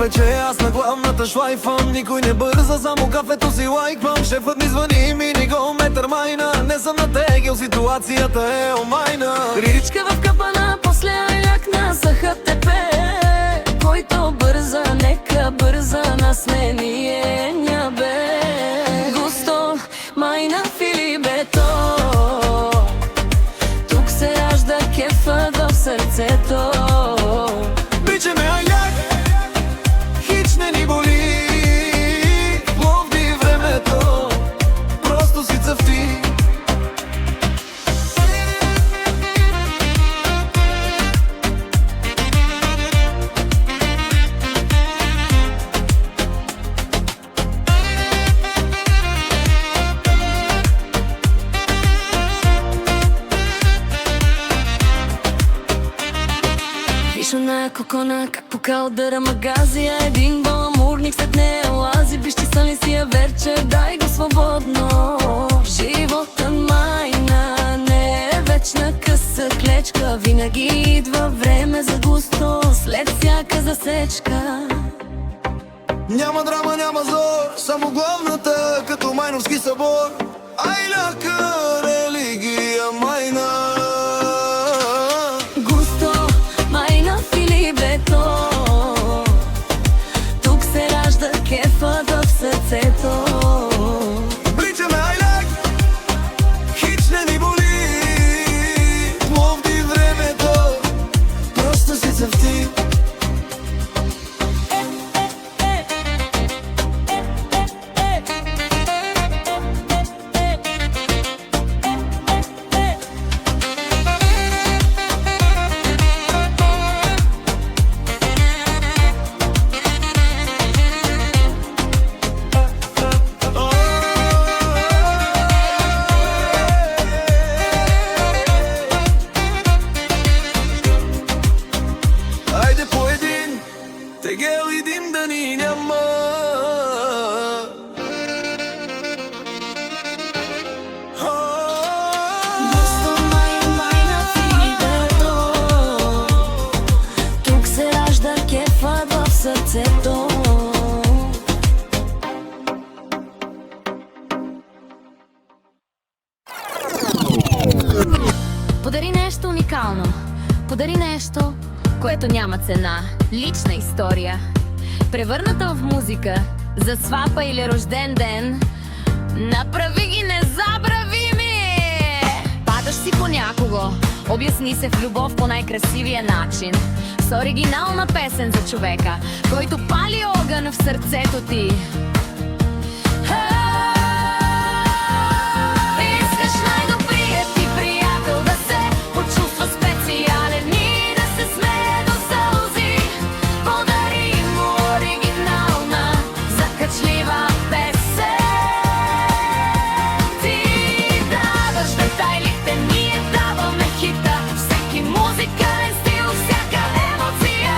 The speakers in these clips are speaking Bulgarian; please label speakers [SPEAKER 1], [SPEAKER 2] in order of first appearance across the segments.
[SPEAKER 1] пече, аз на главната шлайфам. Никой не бърза, само кафето си лайквам. Шефът ми звъни, мини гол, метър майна. Не съм натегил, ситуацията е омайна.
[SPEAKER 2] Риричка в капана, после аякна за ХТП. Който бърза, нека бърза, нас не ни е нябе. Густо, майна филибето, тук се ражда кефът в сърцето.
[SPEAKER 1] Биче ме аяк, хич не ни боли. Пловди времето, просто си цъфти.
[SPEAKER 2] Вишена кокона, как по калдъра магазия. Един баламурник след нея лази. Бищисан ли си я верче, дай го свободно. Живота майна не е вечна къса клечка. Винаги идва време за густо, след всяка засечка.
[SPEAKER 1] Няма драма, няма зор, само главната като майновски събор. Айляка религия майна.
[SPEAKER 2] Густо, майна филибето, тук се ражда кефът в сърцето.
[SPEAKER 1] Бличаме айляк, хич не ни боли. Пловди времето, просто си цъфти. Айде по един, тегел и дим да ни няма.
[SPEAKER 2] Густо, майна филибето, тук се ражда кефът в сърцето.
[SPEAKER 3] Подари нещо уникално. Подари нещо, което няма цена. Лична история, превърната в музика, за сватба или рожден ден. Направи ги незабравими! Падаш си по някого, обясни се в любов по най-красивия начин. С оригинална песен за човека, който пали огън в сърцето ти. Искаш най-добрият ти приятел да се почувства специален и да се смее до сълзи. Подари му оригинална, закачлива песен. Ти даваш детайлите, ние даваме хита. Всеки музикален стил, всяка емоция.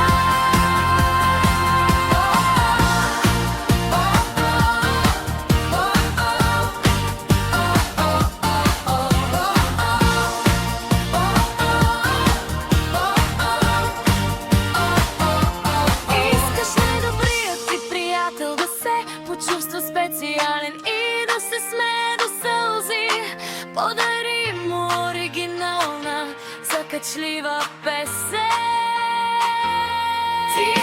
[SPEAKER 3] Искаш най-добрият ти приятел да се почувства специален и да се смее до сълзи. Подари му оригинална, закачлива песен. Ти